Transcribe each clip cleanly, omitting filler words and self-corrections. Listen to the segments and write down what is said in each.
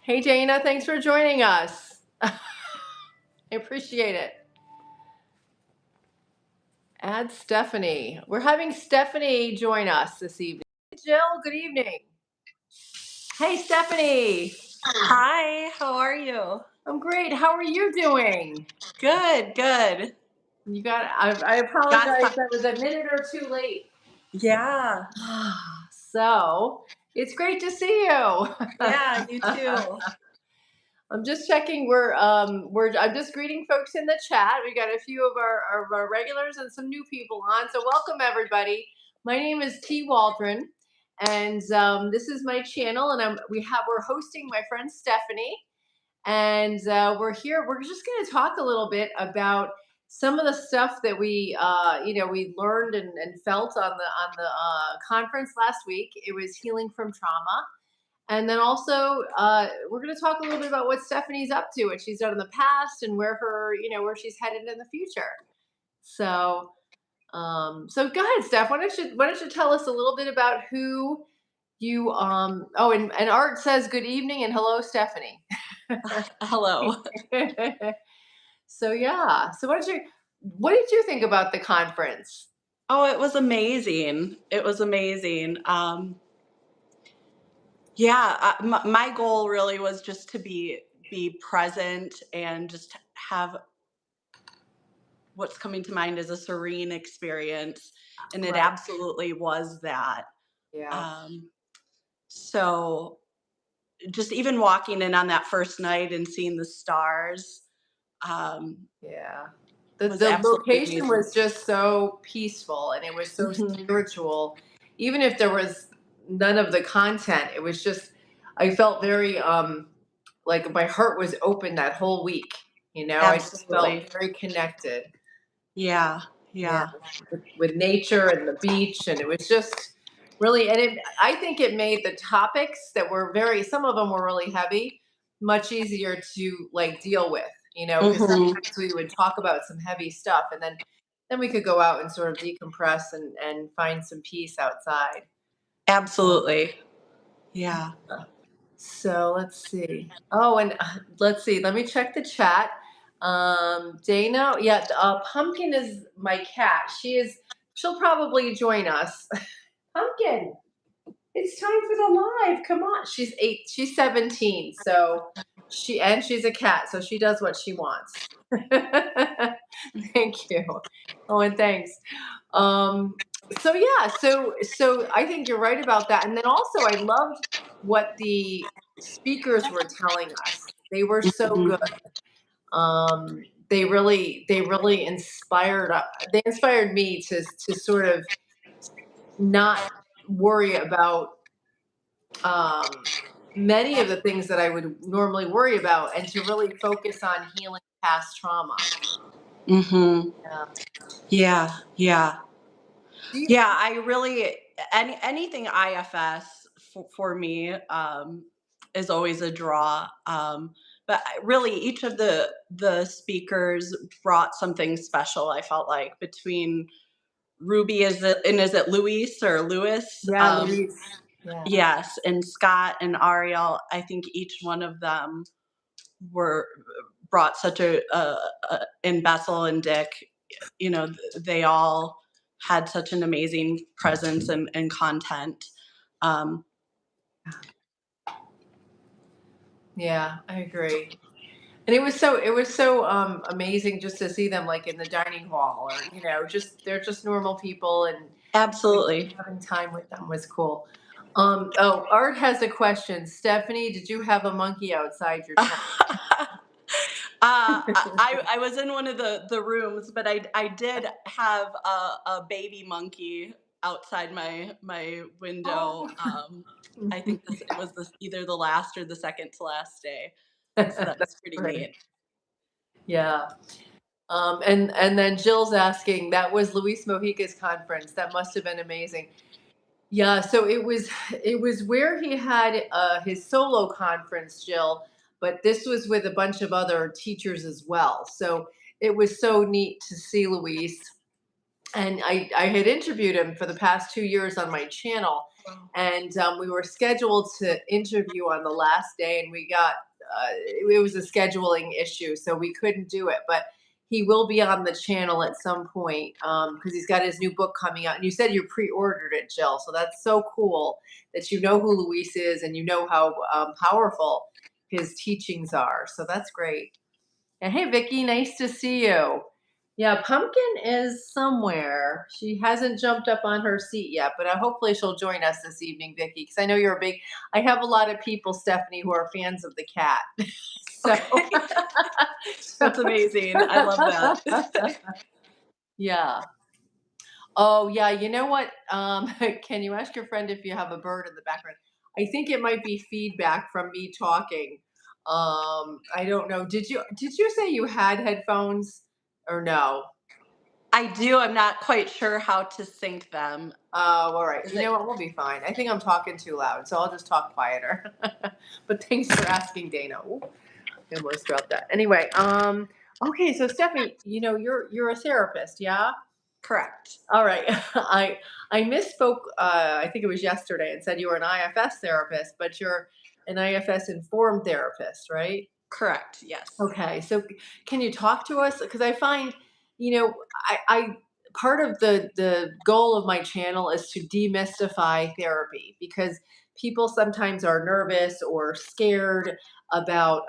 Hey, Dana, thanks for joining us. I appreciate it. Add Stephanie. We're having Stephanie join us this evening. Jill, good evening. Hey, Stephanie. Hi, how are you? I'm great. How are you doing? Good. I apologize. I was a minute or two late. Yeah. So it's great to see you. Yeah, you too. I'm just checking. I'm just greeting folks in the chat. We got a few of our regulars and some new people on. So welcome everybody. My name is T. Waldron, and this is my channel. And we're hosting my friend Stephanie, and we're here. We're just going to talk a little bit about some of the stuff that we learned and felt on the conference last week. It was healing from trauma. And then also, we're going to talk a little bit about what Stephanie's up to, what she's done in the past, and where she's headed in the future. So go ahead, Steph. Why don't you tell us a little bit about who you? Oh, and Art says good evening and hello, Stephanie. Hello. So yeah. So what did you think about the conference? Oh, it was amazing. Yeah, my goal really was just to be present and just have what's coming to mind as a serene experience, and it Right. absolutely was that. Yeah. So just even walking in on that first night and seeing the stars, Yeah. was The absolutely location amazing. was just so peaceful and it was so spiritual. Even if there was none of the content, it was just I felt very like my heart was open that whole week. I just Absolutely. felt very connected. Yeah. Yeah, with nature and the beach, and it was just really, I think it made the topics that were some of them were really heavy, much easier to like deal with, because sometimes we would talk about some heavy stuff, and then we could go out and sort of decompress and find some peace outside. Absolutely. Yeah. So let's see. Oh, and let's see. Let me check the chat. Dana, yeah, Pumpkin is my cat. She'll probably join us. Pumpkin, it's time for the live. Come on. She's 17. So she's a cat, so she does what she wants. Thank you. Oh, and thanks. So yeah, so I think you're right about that. And then also I loved what the speakers were telling us. They were so good. They really inspired me to sort of not worry about many of the things that I would normally worry about, and to really focus on healing past trauma. Yeah. I really anything IFS for me is always a draw. But really, each of the speakers brought something special. I felt like between Ruby is it Luis or Lewis? Yeah, Louise. Yeah. Yes, and Scott and Ariel. I think each one of them brought such and Bessel and Dick. They all had such an amazing presence and content. Yeah, I agree. And it was so amazing just to see them like in the dining hall, or they're just normal people, and Absolutely. having time with them was cool. Art has a question. Stephanie, did you have a monkey outside your tent? I was in one of the rooms, but I did have a baby monkey outside my window. I think it was either the last or the second to last day. So that was pretty neat. Yeah. And then Jill's asking, that was Luis Mojica's conference. That must have been amazing. Yeah, so it was where he had his solo conference, Jill, but this was with a bunch of other teachers as well. So it was so neat to see Luis. And I had interviewed him for the past 2 years on my channel. And we were scheduled to interview on the last day, and we got it was a scheduling issue, so we couldn't do it. But he will be on the channel at some point because he's got his new book coming out. And you said you pre-ordered it, Jill. So that's so cool that you know who Luis is and you know how powerful his teachings are. So that's great. And hey, Vicky, nice to see you. Yeah, Pumpkin is somewhere. She hasn't jumped up on her seat yet, but hopefully she'll join us this evening, Vicky, because I know you're a big. I have a lot of people, Stephanie, who are fans of the cat. So, Okay. That's amazing. I love that. yeah. Oh, yeah. You know what? Can you ask your friend if you have a bird in the background? I think it might be feedback from me talking. I don't know. Did you say you had headphones or no? I do. I'm not quite sure how to sync them. Oh, all right. Is You know it what? We'll be fine. I think I'm talking too loud, so I'll just talk quieter. But thanks for asking, Dana. Ooh, I almost dropped that. Anyway, okay. So Stephanie, you're a therapist, yeah? correct? All right. I misspoke. I think it was yesterday, and said you were an IFS therapist, but you're an IFS informed therapist, right? Correct. Yes. Okay, so can you talk to us? Because I find, I part of the goal of my channel is to demystify therapy because people sometimes are nervous or scared about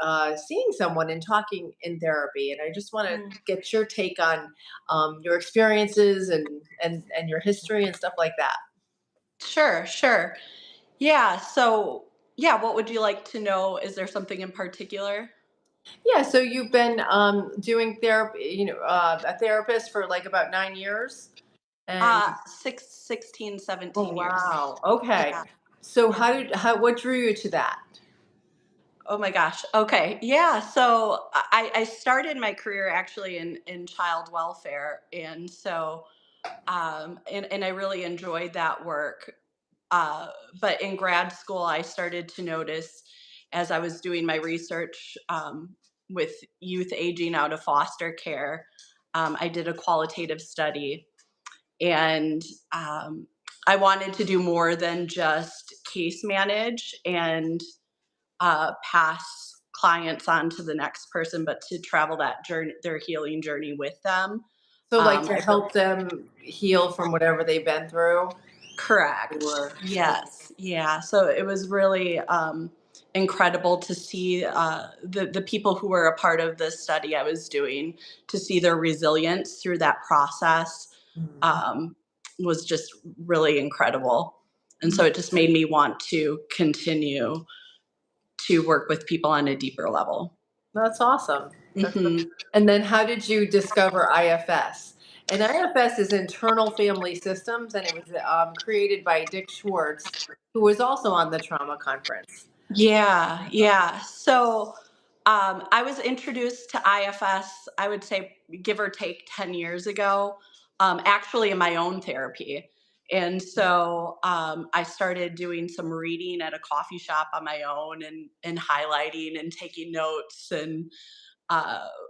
seeing someone and talking in therapy, and I just want to Mm. get your take on your experiences and your history and stuff like that. Sure. Sure. Yeah. So, yeah. What would you like to know? Is there something in particular? Yeah, so you've been doing therapy, a therapist for like about 9 years, and 16, oh 17 years. wow. Okay. Yeah. So Yeah. what drew you to that? Oh my gosh. Okay. Yeah. So I started my career actually in child welfare. And so, and I really enjoyed that work. Uh, but in grad school, I started to notice as I was doing my research with youth aging out of foster care, I did a qualitative study and I wanted to do more than just case manage and pass clients on to the next person, but to travel that journey, their healing journey with them. So like to I re- help them heal from whatever they've been through? Correct. Or okay. Yes. Yeah. So it was really incredible to see the people who were a part of this study I was doing, to see their resilience through that process Mhm. um, was just really incredible. And so it just made me want to continue to work with people on a deeper level. That's awesome. Hmm. And then how did you discover IFS? And IFS is Internal Family Systems, and it was created by Dick Schwartz, who was also on the trauma conference. Yeah, yeah. So I was introduced to IFS, I would say, give or take 10 years ago, actually in my own therapy. And so I started doing some reading at a coffee shop on my own and highlighting and taking notes and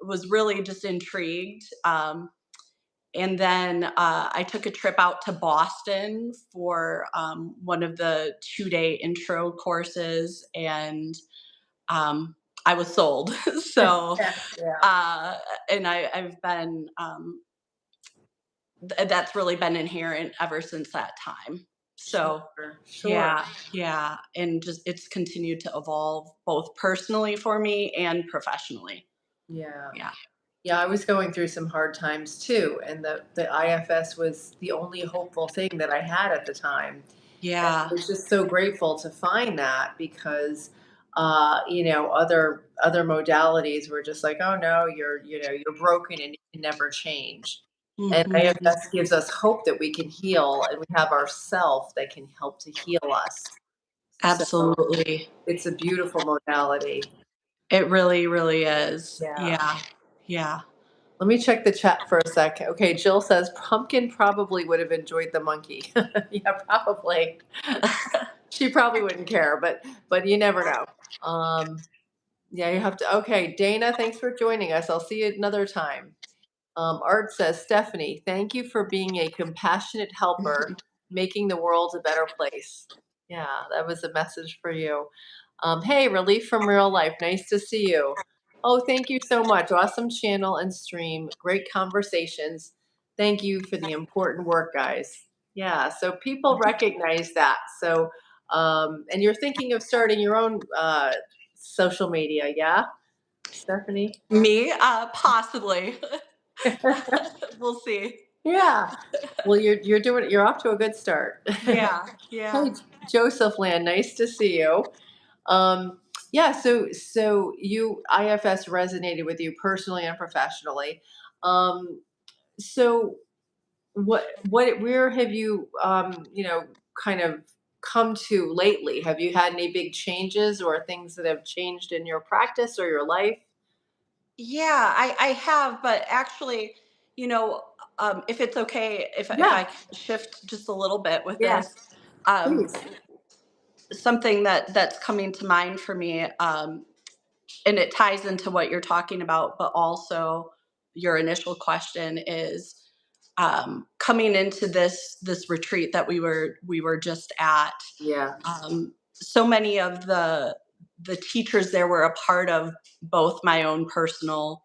was really just intrigued. And then I took a trip out to Boston for one of the 2-day intro courses, and I was sold. So, Yeah, yeah. uh, and I've been, that's really been inherent ever since that time. So, Sure, sure. yeah, yeah. And just it's continued to evolve both personally for me and professionally. Yeah. Yeah. Yeah, I was going through some hard times too, and the IFS was the only hopeful thing that I had at the time. And I Yeah. was just so grateful to find that because other modalities were just like, oh no, you're broken and you can never change. And Hmm. IFS gives us hope that we can heal and we have ourself that can help to heal us. So Absolutely. it's a beautiful modality. It really, really is. Yeah. Yeah. Yeah. Let me check the chat for a second. Okay, Jill says Pumpkin probably would have enjoyed the monkey. Yeah, probably. She probably wouldn't care, but you never know. Um, yeah, you have to. Okay, Dana, thanks for joining us. I'll see you another time. Art says, Stephanie, thank you for being a compassionate helper making the world a better place. Yeah, that was a message for you. Hey, relief from real life. Nice to see you. Oh, thank you so much. Awesome channel and stream. Great conversations. Thank you for the important work, guys. Yeah, so people recognize that. So, and you're thinking of starting your own social media, yeah, Stephanie? Me, possibly. We'll see. Yeah. Well, you're doing it. You're off to a good start. Yeah, yeah. Hey, Joseph Land, nice to see you. Um, yeah, so you IFS resonated with you personally and professionally. So where have you kind of come to lately? Have you had any big changes or things that have changed in your practice or your life? Yeah, I have, but actually, you know, if it's okay, if Yeah, I shift just a little bit with yeah, this, um, please. something that's coming to mind for me, and it ties into what you're talking about, but also your initial question is coming into this retreat that we were just at. Yeah. So many of the teachers there were a part of both my own personal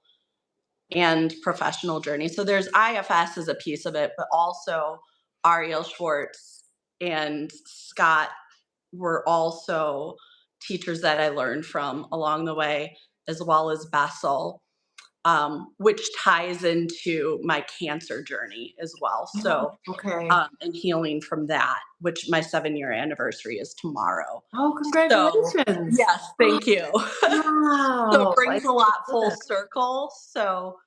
and professional journey. So there's IFS as a piece of it, but also Ariel Schwartz and Scott were also teachers that I learned from along the way, as well as Bessel, which ties into my cancer journey as well. Oh, So, okay. and healing from that, which my 7-year anniversary is tomorrow. Oh, So, congratulations. yes, thank you. So it Wow. I brings a didn't lot know full that. circle. So,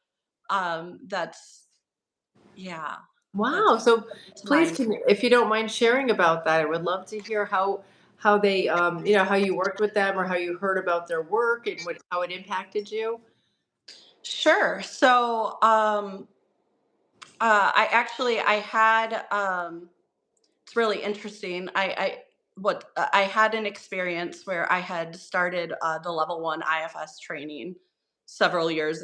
that's, yeah, Wow. that's So to please, mind. if you don't mind sharing about that, I would love to hear how they how you worked with them or how you heard about their work and how it impacted you. Sure. So, I had it's really interesting. I had an experience where I had started the level one IFS training several years,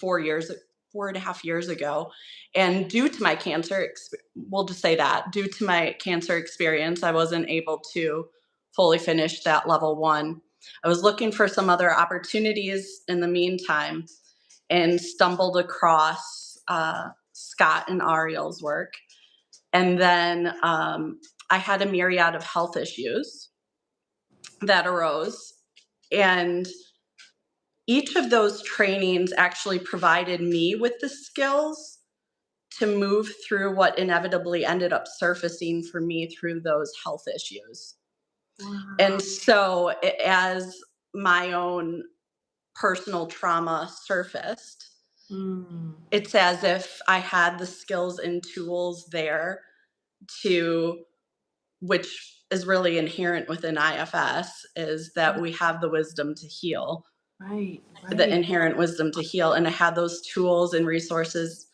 4 years, 4.5 years ago, and due to my we'll just say that due to my cancer experience, I wasn't able to fully finish that level one. I was looking for some other opportunities in the meantime, and stumbled across Scott and Ariel's work. And then I had a myriad of health issues that arose. And each of those trainings actually provided me with the skills to move through what inevitably ended up surfacing for me through those health issues. Wow. And so, as my own personal trauma surfaced, Mm, it's as if I had the skills and tools there to, which is really inherent within IFS, is that we have the wisdom to heal, right, the right. inherent wisdom to heal. And I had those tools and resources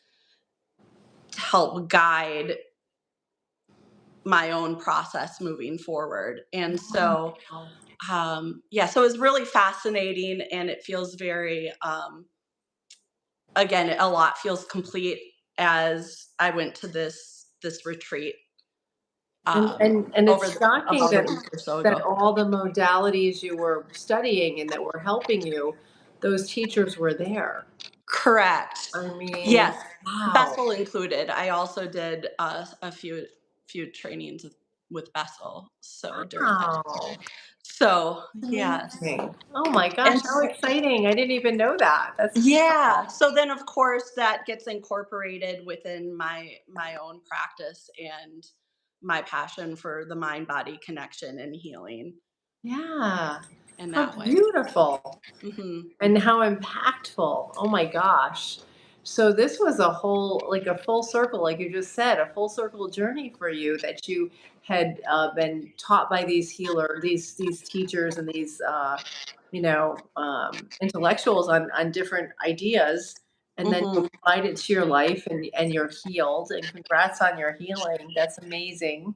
to help guide my own process moving forward. And so, Wow. yeah, so it was really fascinating, and it feels very, again, a lot feels complete as I went to this retreat And over it's shocking about a that week or so that ago. all the modalities you were studying and that were helping you, those teachers were there. Correct. I mean, Yes, wow. Bessel included. I also did a few trainings with Bessel. So during that time. Wow. So yes, Amazing. Oh my gosh, and how exciting. I didn't even know that. That's yeah. incredible. So then, of course, that gets incorporated within my own practice and my passion for the mind body connection and healing Yeah. in How that way. beautiful. Hmm. And how impactful. Oh my gosh. So this was a whole, like a full circle, like you just said, a full circle journey for you that you had been taught by these these teachers and these, intellectuals on different ideas, and then you Hmm. applied it to your life and you're healed. And congrats on your healing. That's amazing.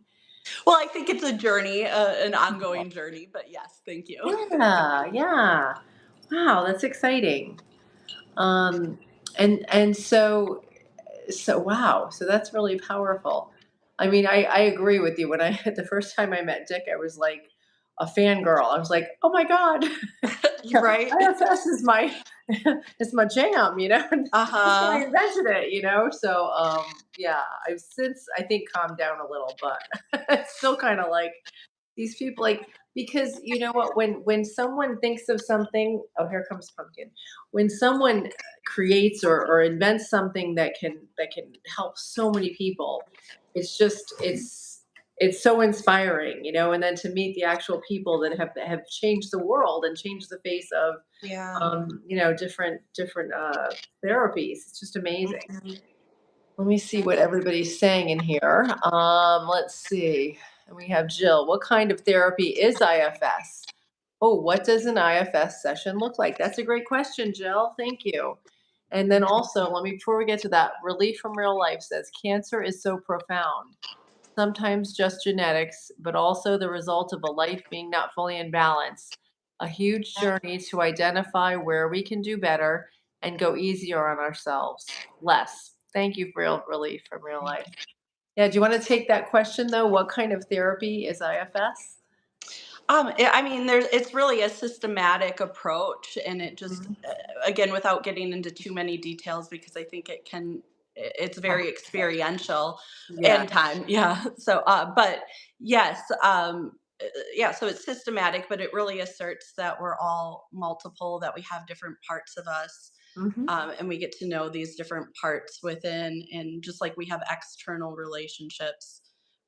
Well, I think it's a journey, an ongoing journey. But yes, thank you. Yeah, yeah. Wow, that's exciting. And so wow, so that's really powerful. I mean, I agree with you. When I the first time I met Dick, I was like a fangirl. I was like, "Oh my god, You're right. IFS is my is my jam," you know. And this guy Uh-huh. invented it, you know. So yeah, I've since I think calmed down a little, but it's still kind of like these people like because you know what when someone thinks of something, oh here comes pumpkin. When someone creates or invents something that can help so many people, it's just it's so inspiring, you know, and then to meet the actual people that have changed the world and changed the face of Yeah. you know different therapies. It's just amazing. Mhm. Let me see what everybody's saying in here. Let's see. And we have Jill. What kind of therapy is IFS? Oh, what does an IFS session look like? That's a great question, Jill. Thank you. And then also, let me before we get to that, Relief from Real Life says cancer is so profound. Sometimes just genetics, but also the result of a life being not fully in balance. A huge journey to identify where we can do better and go easier on ourselves. Less. Thank you for real relief from real life. Yeah, do you want to take that question though? What kind of therapy is IFS? I mean, it's really a systematic approach, and it just, Mhm. again, without getting into too many details, because I think it's very experiential Yeah. and time. Yeah. So, but yes, yeah. So it's systematic, but it really asserts that we're all multiple, that we have different parts of us. Hmm. And we get to know these different parts within, and just like we have external relationships,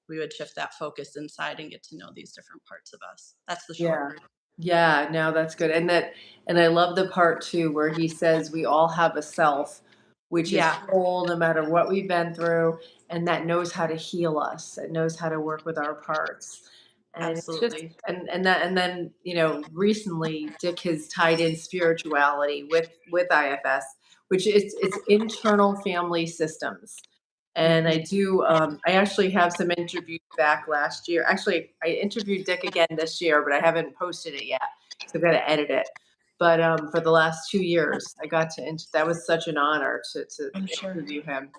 we would shift that focus inside and get to know these different parts of us. That's the short Yeah. version. Yeah, no, that's good. And I love the part too where he says we all have a self which is Yeah, whole no matter what we've been through and that knows how to heal us. It knows how to work with our parts. And it's just absolutely. and then, you know, recently Dick has tied in spirituality with IFS, which is it's internal family systems. And Mhm. I actually have some interviews back last year. Actually, I interviewed Dick again this year, but I haven't posted it yet. So I've got to edit it. But for the last 2 years, I got to, that was such an honor to I'm sure. interview him.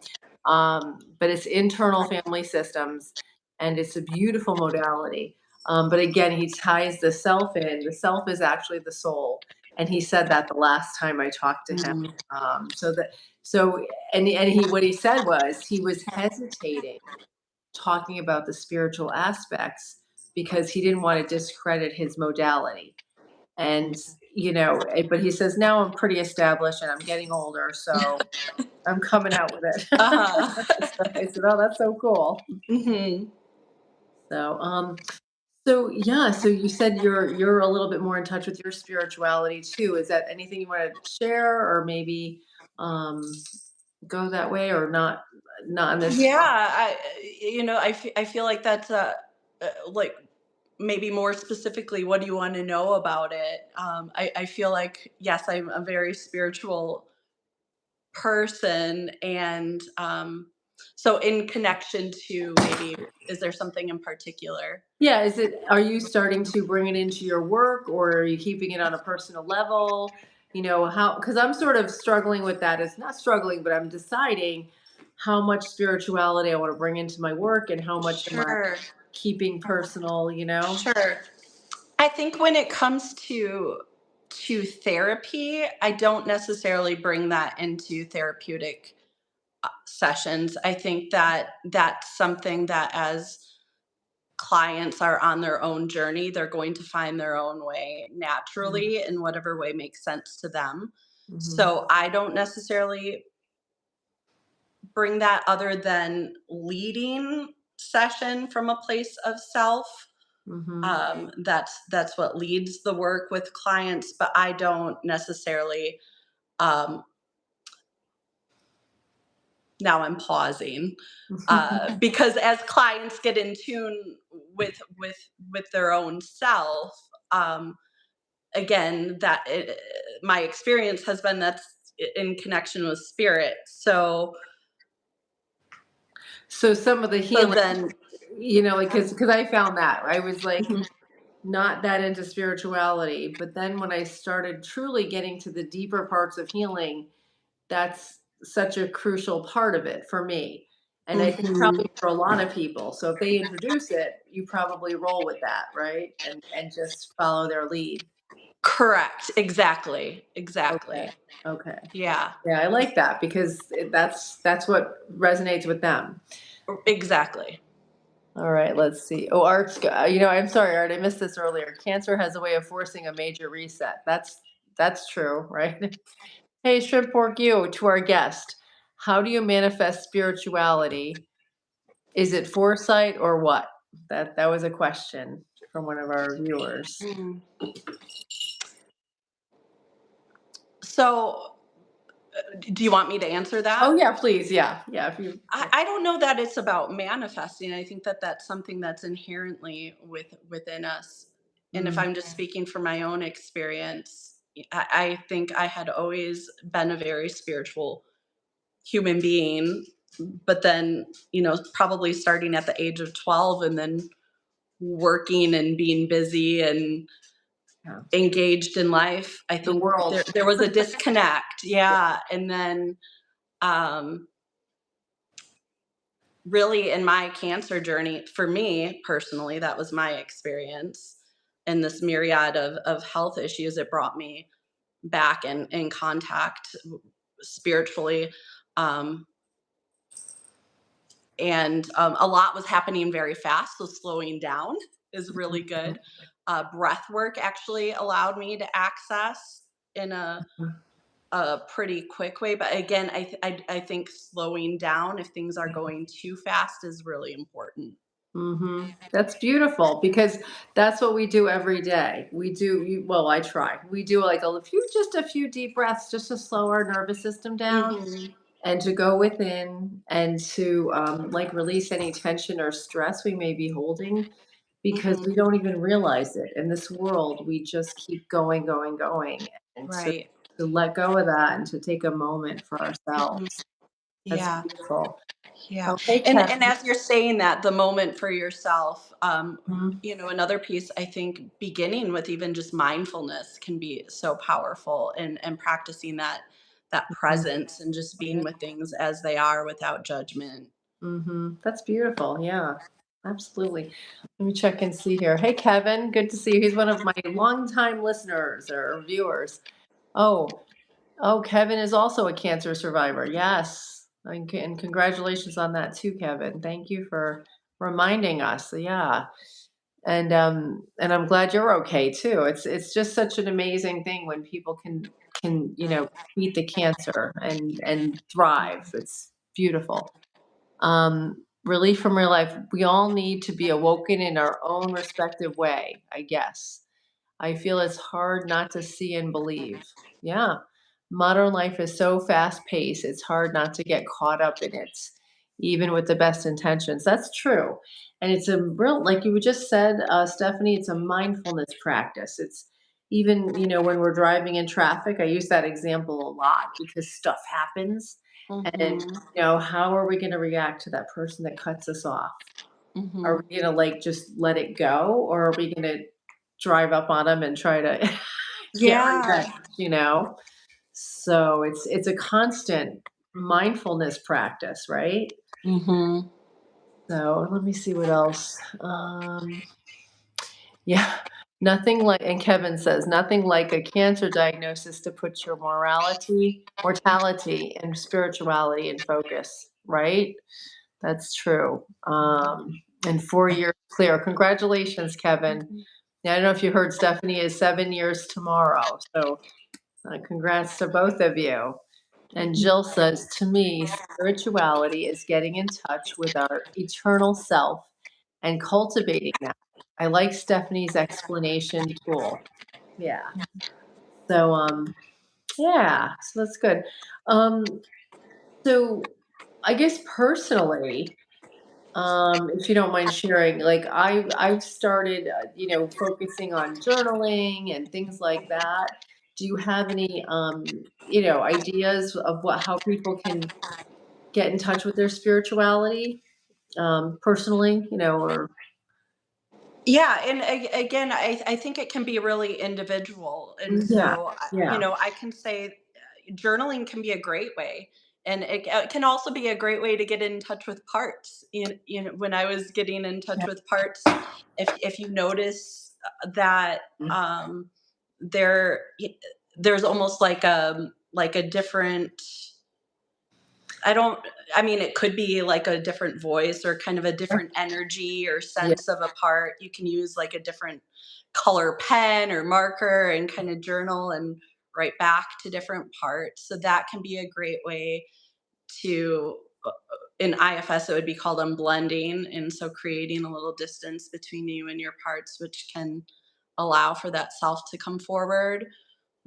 But it's internal family systems and it's a beautiful modality. But again, he ties the self in. The self is actually the soul. And he said that the last time I talked to him. Mhm. So that so and he what he said was he was hesitating talking about the spiritual aspects because he didn't want to discredit his modality. And you know, but he says now I'm pretty established and I'm getting older, so I'm coming out with it. Uh-huh. So I said, "Oh, that's so cool." Mhm. So, so yeah, so you said you're a little bit more in touch with your spirituality too. Is that anything you want to share, or maybe um, go that way, or not on this? Yeah, I feel like that's like, maybe more specifically, what do you want to know about it? I feel like, yes, I'm a very spiritual person, and so in connection to, maybe, is there something in particular? Yeah, is it? Are you starting to bring it into your work, or are you keeping it on a personal level? You know how? Because I'm sort of struggling with that. It's not struggling, but I'm deciding how much spirituality I want to bring into my work, and how much am I Sure, keeping personal. You know. sure. I think when it comes to therapy, I don't necessarily bring that into therapeutic sessions. I think that that's something that, as clients are on their own journey, they're going to find their own way naturally in whatever way makes sense to them. Mm-hmm. So I don't necessarily bring that, other than leading session from a place of self. Mm-hmm. That's what leads the work with clients, but I don't necessarily, um, now I'm pausing, because as clients get in tune with their own self, um, again, my experience has been that's in connection with spirit. So some of the So healing, then, you know, like because I found that I was like mhm, not that into spirituality, but then when I started truly getting to the deeper parts of healing, that's such a crucial part of it for me. And I think Mhm. probably for a lot of people. So if they introduce it, you probably roll with that, right? And just follow their lead. Correct. Exactly. Okay. Exactly. Okay. Yeah. Yeah, I like that because that's what resonates with them. Exactly. All right, let's see. Oh, I'm sorry, Art, I missed this earlier. Cancer has a way of forcing a major reset. That's true, right? Hey, Shrimp Pork You, to our guest. How do you manifest spirituality? Is it foresight or what? That was a question from one of our viewers. Mm. So, do you want me to answer Oh that? yeah, please. Yeah. Yeah. If you I don't know that it's about manifesting. I think that that's something that's inherently within us. And if Mm, I'm just speaking from my own experience, I think I had always been a very spiritual human being, but then, probably starting at the age of 12 and then working and being busy and yeah. engaged in life, I The think world. there was a disconnect. Yeah. And then um really in my cancer journey, for me personally, that was my experience. And this myriad of health issues, it brought me back in contact spiritually. Um, and a lot was happening very fast. So slowing down is really good. Breath work actually allowed me to access in a pretty quick way. But again, I think slowing down if things are going too fast is really important. That's beautiful because that's what we do every day. Well, I try. We do like just a few deep breaths just to slow our nervous system down Mhm. and to go within and to like release any tension or stress we may be holding because we Mhm. don't even realize it. In this world, we just keep going, going, going. And Right. to let go of that and to take a moment for Mhm. ourselves. That's Yeah. beautiful. Yeah. Okay, And Kevin. as you're saying that, the moment for yourself, Mhm. another piece, I think beginning with even just mindfulness can be so powerful, and practicing that presence and just being with things as they are without judgment. That's beautiful. Yeah, absolutely. Let me check and see here. Hey, Kevin, good to see you. He's one of my longtime listeners or viewers. Oh, oh, Kevin is also a cancer survivor. Yes, and congratulations on that too, Kevin. Thank you for reminding us. Yeah, and I'm glad you're okay too. It's just such an amazing thing when people can beat the cancer and thrive. It's beautiful. Relief from real life. We all need to be awoken in our own respective way, I guess. I feel it's hard not to see and believe. Yeah. Modern life is so fast paced, it's hard not to get caught up in it, even with the best intentions. That's true. And it's a real, like you just said, Stephanie, it's a mindfulness practice. It's even, when we're driving in traffic, I use that example a lot because stuff happens. And, Mhm. how are we going to react to that person that cuts us off? Are Mhm. we gonna, like, just let it go, or are we gonna drive up on them and try to get Yeah. revenge, you know? So it's a constant mindfulness practice, right? Mhm. So let me see what else. Yeah, nothing like, and Kevin says, nothing like a cancer diagnosis to put your mortality, and spirituality in focus, right? That's true. And 4 years clear. Congratulations, Kevin. Mhm. Yeah, I don't know if you heard Stephanie is 7 years tomorrow. So congrats to both of you. And Jill says, to me, spirituality is getting in touch with our eternal self and cultivating that. I like Stephanie's explanation tool. Yeah. So yeah, so that's good. Um so I guess personally, if you don't mind sharing, like I've started, focusing on journaling and things like that. Do you have any, ideas of how people can get in touch with their spirituality, personally, or Yeah, and again, I think it can be really individual, and yeah, so yeah, I can say journaling can be a great way. and it can also be a great way to get in touch with parts. When I was getting in touch with parts, if you notice that um, there there's almost like a different, I don't, I mean, it could be like a different voice or kind of a different energy or Yeah. sense of a part. You can use like a different color pen or marker and kind of journal and write back to different parts. So that can be a great way to, in IFS, it would be called unblending. And so creating a little distance between you and your parts, which can allow for that self to come forward.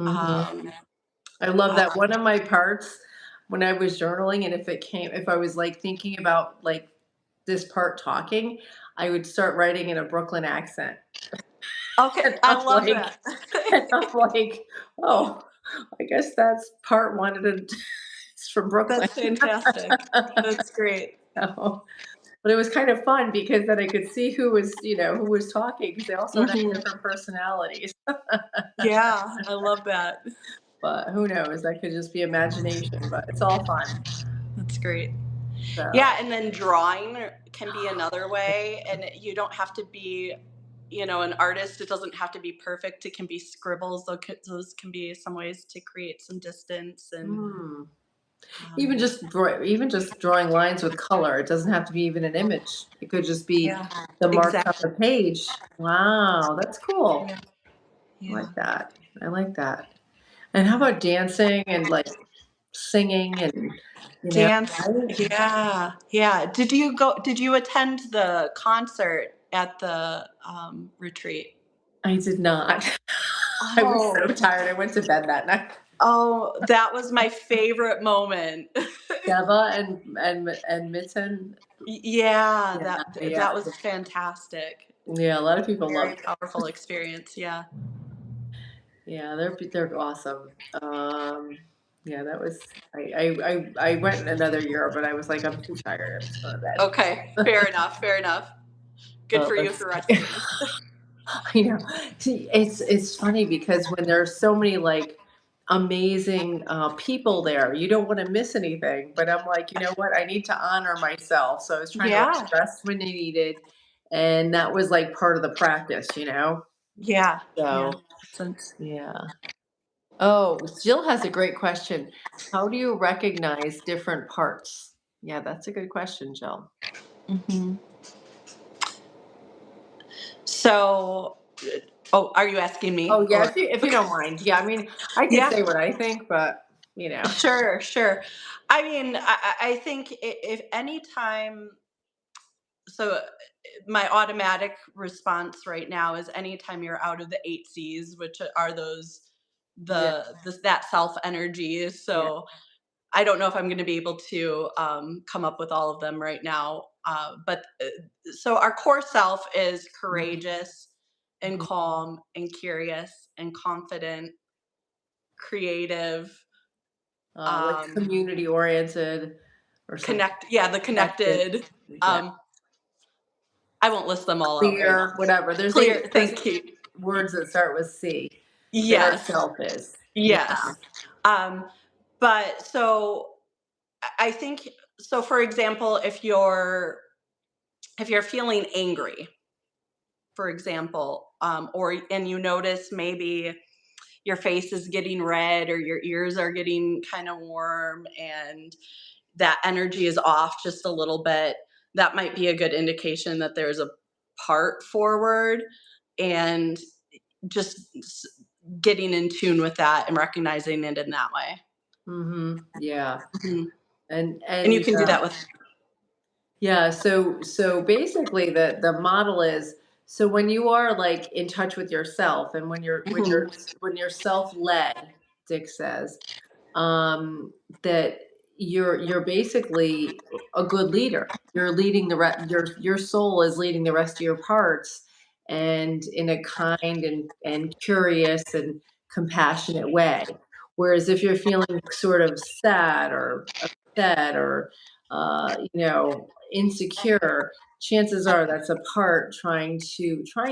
Mhm. Um, I love uh, that. One of my parts when I was journaling, and if I was like thinking about like this part talking, I would start writing in a Brooklyn accent. okay, And I I'm love like, that. and I'm like, oh, I guess that's part one of the, it's from Brooklyn. That's fantastic. That's great. So, but it was kind of fun because then I could see who was, who was talking because they all sort of have Mhm. different personalities. Yeah, I love that. But who knows? That could just be imagination, but it's all fun. That's great. Yeah, So, and then drawing can be another way, and you don't have to be, an artist. It doesn't have to be perfect. It can be scribbles. Those can be some ways to create some distance and, hmm. um, Even just drawing lines with color. It doesn't have to be even an image. It could just be yeah, the marks on exactly. the page. Wow, that's cool. Yeah, I yeah. like that. I like that. And how about dancing and like singing and Dance. right? Yeah, yeah. Did you attend the concert at the retreat? I did not. I was so Oh, tired. I went to bed that night. oh, that was my favorite moment. Deva and Mitten. Yeah, Yeah, that yeah, was fantastic. yeah. A lot of people Very loved it. powerful experience, yeah. Yeah, they're awesome. Yeah, that was I went another year, but I was like, I'm too tired. I'm just going to Okay, bed. fair enough, fair enough. Good So for you let's. for resting. I know. See, it's funny because when there's so many like amazing people there, you don't want to miss anything. But I'm like, you know what? I need to honor myself. So I was trying to like Yeah, rest when I needed, and that was like part of the practice. yeah, yeah. So Since yeah. Oh, Jill has a great question. How do you recognize different parts? Yeah, that's a good question, Jill. mhm. So, oh, are you asking me Oh yeah, or if you don't mind. Yeah, I mean, I could yeah, say what I think, but you know. sure, sure. I mean, I think if any time, so my automatic response right now is anytime you're out of the 8 C's, which are those Yeah, that self energy. yeah. So I don't know if I'm going to be able to come up with all of them right now. But so our core self is Mhm, courageous and mhm. calm and curious and confident, creative, Like um, community oriented or something. yeah, the Connected. connected. Yeah. Um, I won't list them all out right now. Clear, whatever. There's eight Clear, thank you. specific words that start with C that our Yes, self is. Yeah. yes. Um, but so I think so. For example, if you're feeling angry, for example, or and you notice maybe your face is getting red or your ears are getting kind of warm and that energy is off just a little bit, that might be a good indication that there's a part forward, and just getting in tune with that and recognizing it in that way. Yeah. Mhm. And And you and can do that with, yeah, so basically the model is so when you are like in touch with yourself and mhm, when you're self-led, Dick says, that you're basically a good leader. You're leading your soul is leading the rest of your parts and in a kind and curious and compassionate way. Whereas if you're feeling sort of sad or upset or insecure, chances are that's a part trying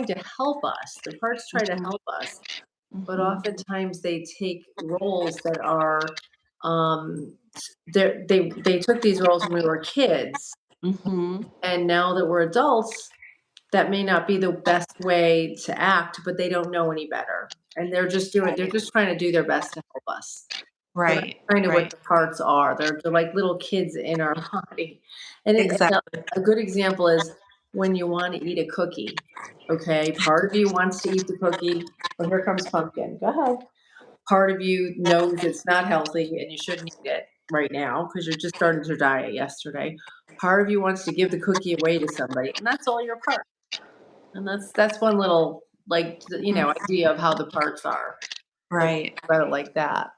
to help us. The parts try to mhm, help us, but mhm, oftentimes they take roles that are, they took these roles when we were kids, Mhm. and now that we're adults, that may not be the best way to act, but they don't know any better. And they're Right. just trying to do their best to help us. So that's Right. kind of what Right. the parts are. They're like little kids in our body. And Exactly. a good example is when you want to eat a cookie. Okay, part of you wants to eat the cookie. Oh, here comes pumpkin. Go ahead. Part of you knows it's not healthy and you shouldn't eat it right now because you're just starting your diet yesterday. Part of you wants to give the cookie away to somebody, and that's all your part. And that's one little, like, Mhm. idea of how the parts are. So think Right. about it like that.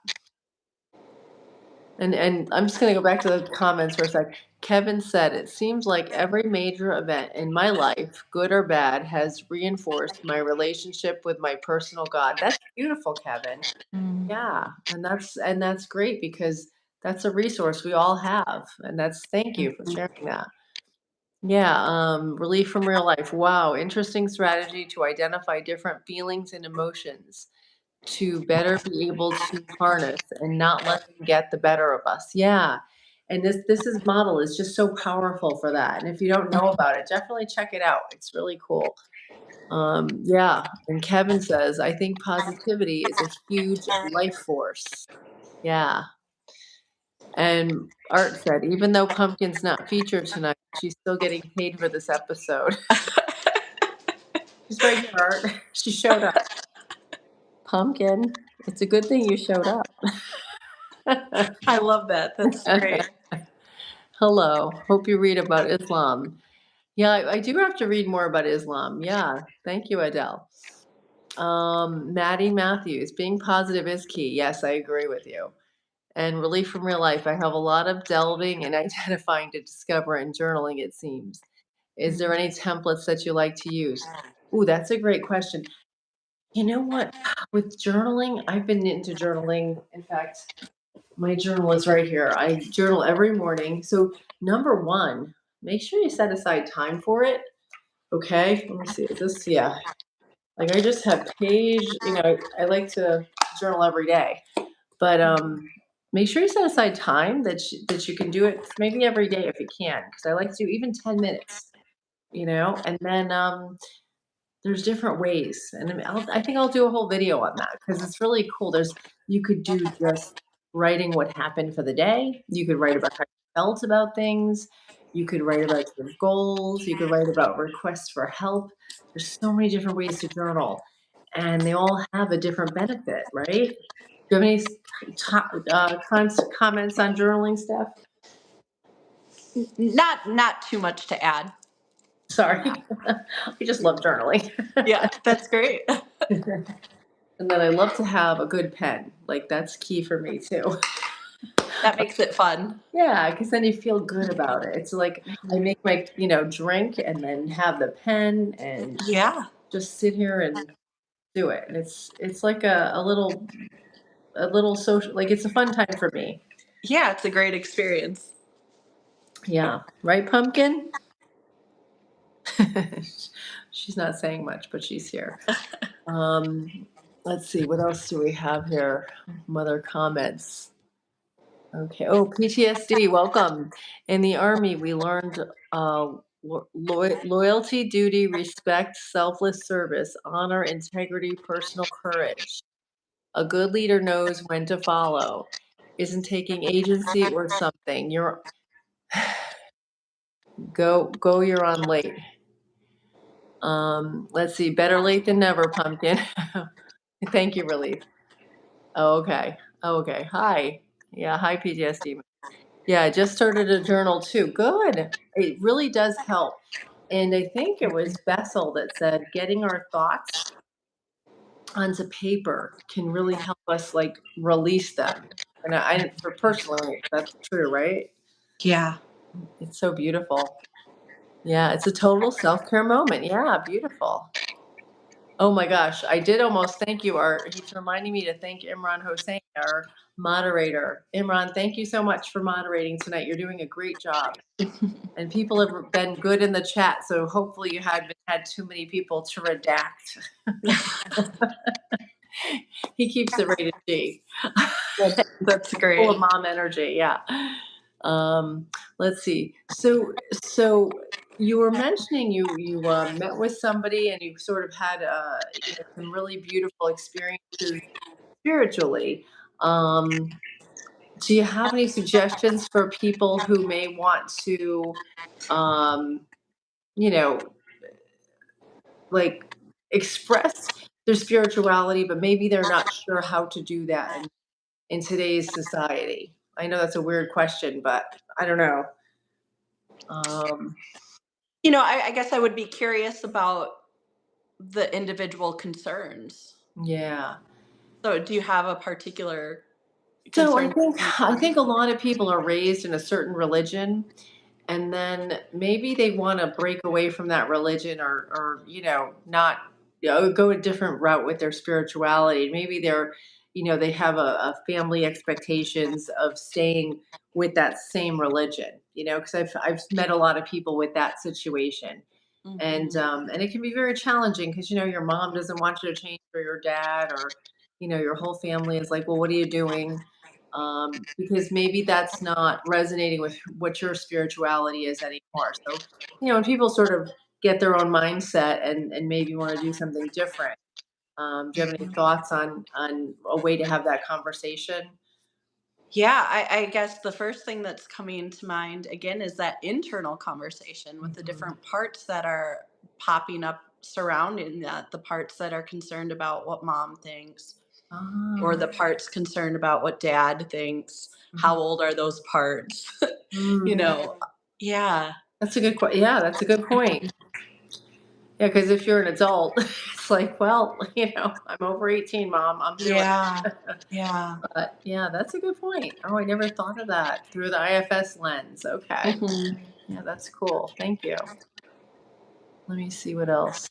And I'm just gonna go back to the comments for a sec. Kevin said, "It seems like every major event in my life, good or bad, has reinforced my relationship with my personal God." That's beautiful, Kevin. Mm. Yeah, and that's great because that's a resource we all have, and that's thank you for Mhm. sharing that. Yeah, relief from real life. Wow, interesting strategy to identify different feelings and emotions to better be able to harness and not let them get the better of us. Yeah. And this is model is just so powerful for that. And if you don't know about it, definitely check it out. It's really cool. Yeah. And Kevin says, I think positivity is a huge life force. Yeah. And Art said, even though Pumpkin's not featured tonight, she's still getting paid for this episode. She's right here, Art. She showed up. Pumpkin, it's a good thing you showed up. I love that. That's great. Hello. Hope you read about Islam. Yeah, I do have to read more about Islam. Yeah. Thank you, Adele. Maddie Matthews, being positive is key. Yes, I agree with you. And relief from real life. I have a lot of delving and identifying to discover in journaling, it seems. Is there Mm. any templates that you like to use? Ooh, that's a great question. You know what? With journaling, I've been into journaling. In fact, my journal is right here. I journal every morning. So, number one, make sure you set aside time for it. Okay. Let me see. Is this, yeah. Like I just have I like to journal every day, but make sure you set aside time that you can do it maybe every day if you can, because I like to do even 10 minutes, and then there's different ways, and I think I'll do a whole video on that because it's really cool. You could do just writing what happened for the day. You could write about how you felt about things. You could write about your goals. You could write about requests for help. There's so many different ways to journal, and they all have a different benefit, right? Do you have any comments on journaling stuff? Not too much to add. Sorry, I just love journaling. Yeah, that's great. And then I love to have a good pen. Like that's key for me too. That makes it fun. Yeah, because then you feel good about it. It's like I Mhm. make my, drink and then have the pen and Yeah. just sit here and do it. And it's like a little social, like it's a fun time for me. Yeah, it's a great experience. Yeah. Right, Pumpkin? She's not saying much, but she's here. Um, let's see, what else do we have here? Mother comments. Okay. Oh, PTSD. Welcome. In the Army, we learned loyalty, duty, respect, selfless service, honor, integrity, personal courage. A good leader knows when to follow. Isn't taking agency or something. You're go. You're on late. Let's see. Better late than never, Pumpkin. Thank you, Relief. Oh, okay. Oh, okay. Hi. Yeah. Hi, PTSD. Yeah, I just started a journal too. Good. It really does help. And I think it was Bessel that said getting our thoughts onto paper can really help us like release them. And for personally, that's true, right? Yeah. It's so beautiful. Yeah, it's a total self-care moment. Yeah, beautiful. Oh my gosh, I did almost thank you, Art. He's reminding me to thank Imran Hossain, our moderator. Imran, thank you so much for moderating tonight. You're doing a great job. And people have been good in the chat, so hopefully you haven't had too many people to redact. He keeps it rated G. That's Full of great. mom energy, yeah. Um, let's see. So you were mentioning you met with somebody and you sort of had some really beautiful experiences spiritually. Um, do you have any suggestions for people who may want to, um, you know, like express their spirituality, but maybe they're not sure how to do that in today's society? I know that's a weird question, but I don't know. Um, I guess I would be curious about the individual concerns. yeah. So, do you have a particular So concern in I mind? think a lot of people are raised in a certain religion, and then maybe they want to break away from that religion, or not, go a different route with their spirituality. Maybe they have a family expectations of staying with that same religion, because I've met a lot of people with that situation. And Mhm. and it can be very challenging because your mom doesn't want you to change for your dad, or your whole family is like, well, what are you doing? Because maybe that's not resonating with what your spirituality is anymore. So when people sort of get their own mindset and maybe want to do something different, do you have any thoughts on a way to have that conversation? Yeah, I guess the first thing that's coming to mind again is that internal conversation with the Mhm. different parts that are popping up surrounding that, the parts that are concerned about what mom thinks, or Ah. the parts concerned about what dad thinks. How Mhm. old are those parts? you Mm. know, yeah, That's a good yeah, that's a good point. Yeah, because if you're an adult, it's like, well, I'm over 18, mom. I'm healing. yeah, yeah. But yeah, that's a good point. Oh, I never thought of that through the IFS lens. Okay. Mhm. Yeah, that's cool. Thank you. Let me see what else.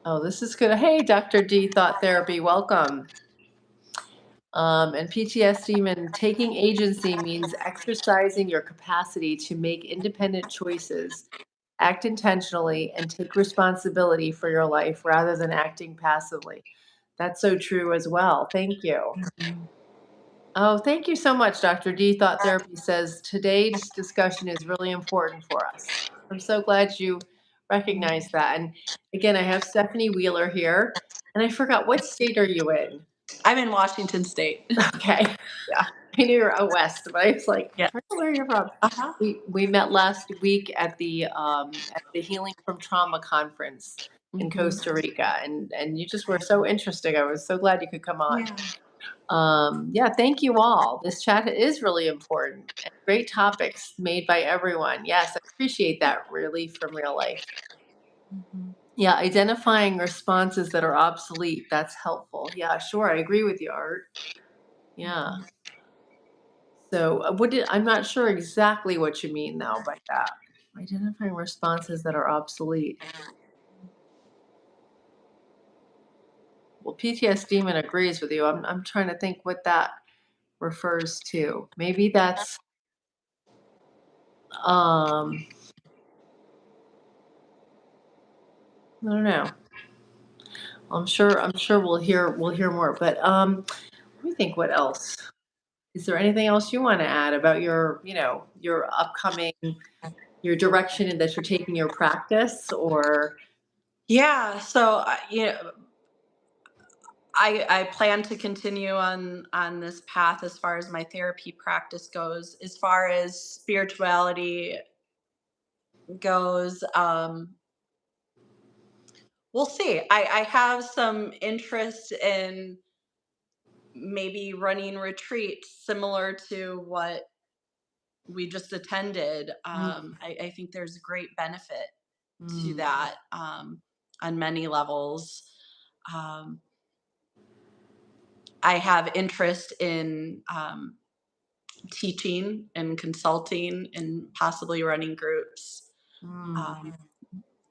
Oh, this is good. Hey, Dr. D Thought Therapy, welcome. And PTSD and taking agency means exercising your capacity to make independent choices, act intentionally, and take responsibility for your life rather than acting passively. That's so true as well. Thank you. Oh, thank you so much, Dr. D. Thought Therapy says today's discussion is really important for us. I'm so glad you recognize that. And again, I have Stephanie Wheeler here, and I forgot, what state are you in? I'm in Washington State. Okay. Yeah. I knew you're out west, but I was like, I Yeah. forgot where you're from. Uh-huh. We met last week at the Healing from Trauma conference in Mhm. Costa Rica, and you just were so interesting. I was so glad you could come on. Yeah. Yeah, thank you all. This chat is really important and great topics made by everyone. Yes, I appreciate that, relief from real life. Mhm. Yeah, identifying responses that are obsolete, that's helpful. Yeah, sure, I agree with you, Art. Yeah. Mhm. So, I'm not sure exactly what you mean though by that. Identifying responses that are obsolete. Well, PTSD man agrees with you. I'm trying to think what that refers to. Maybe that's um I don't know. I'm sure we'll hear more. But let me think, what else? Is there anything else you want to add about your upcoming, your direction that you're taking your practice, or Yeah, so, I plan to continue on this path as far as my therapy practice goes. As far as spirituality goes, we'll see. I have some interest in maybe running retreats similar to what we just attended. Mm, I think there's great benefit to mm, that, on many levels. Um, I have interest in teaching and consulting and possibly running groups. mm, Um,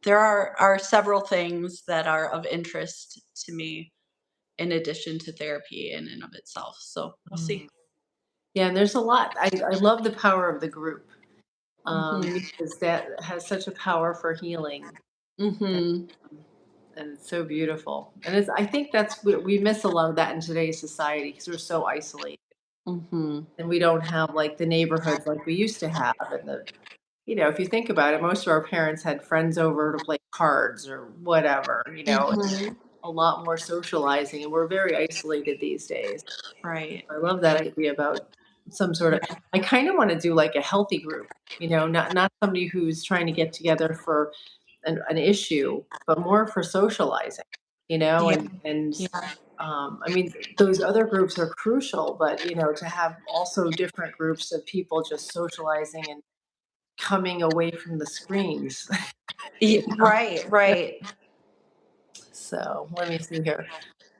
there are several things that are of interest to me in addition to therapy in and of itself. So we'll see. mm. Yeah, and there's a lot. I love the power of the group, Mhm. because that has such a power for healing. Mhm. And it's so beautiful. And it's I think that's we miss a lot of that in today's society because we're so isolated Mhm. and we don't have like the neighborhoods like we used to have. And the if you think about it, most of our parents had friends over to play cards or whatever. Mhm. A lot more socializing, and we're very isolated these days. Right. I love that idea about some sort of. I kind of want to do like a healthy group. Not somebody who's trying to get together for an issue, but more for socializing. Yeah. And Yeah. I mean, those other groups are crucial, but to have also different groups of people just socializing and coming away from the screens. you know? Right, right. So let me see here.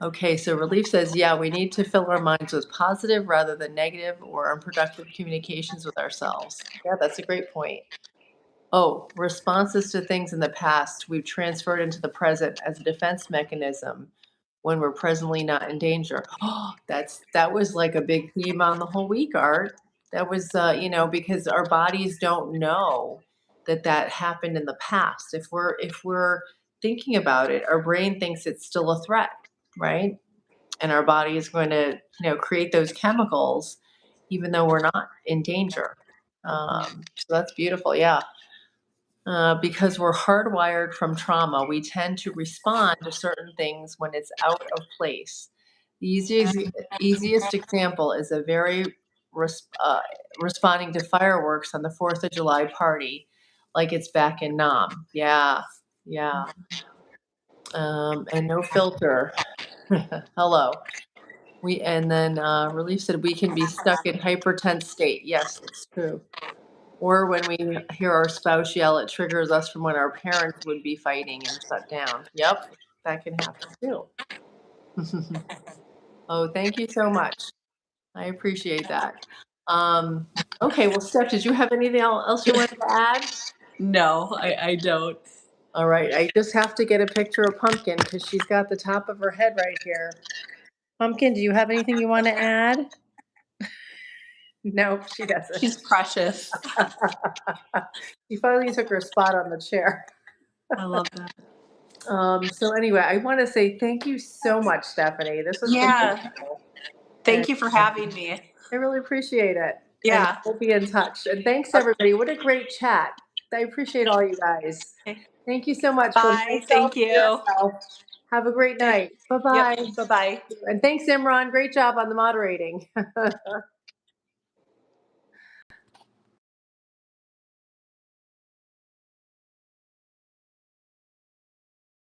Okay, so Relief says, yeah, we need to fill our minds with positive rather than negative or unproductive communications with ourselves. Yeah, that's a great point. Oh, responses to things in the past we've transferred into the present as a defense mechanism when we're presently not in danger. Oh, that was like a big theme on the whole week, Art. That was because our bodies don't know that happened in the past. If we're thinking about it, our brain thinks it's still a threat, right? And our body is going to create those chemicals even though we're not in danger. So that's beautiful. Yeah. Because we're hardwired from trauma, we tend to respond to certain things when it's out of place. The easiest example is a very res- uh, responding to fireworks on the 4th of July party, like it's back in Nam. Yeah, yeah. And no filter. Hello. And then Relief said we can be stuck in hypertense state. Yes, it's true. Or when we hear our spouse yell, it triggers us from when our parents would be fighting and shut down. Yep, that can happen too. Oh, thank you so much. I appreciate that. Um, okay, well, Steph, did you have anything else you wanted to add? No, I don't. All right, I just have to get a picture of Pumpkin because she's got the top of her head right here. Pumpkin, do you have anything you want to add? Nope, she doesn't. She's precious. She finally took her spot on the chair. I love that. So anyway, I want to say thank you so much, Stephanie. This was Yeah. phenomenal, and Thank you for having me. I really appreciate it. And Yeah. we'll be in touch. And thanks everybody. What a great chat. I appreciate all you guys. Okay. Thank you so much from Bye. myself Thank to you. yourself. Have a great Okay. night. Bye Yep. bye. Bye-bye. And thanks, Imran. Great job on the moderating.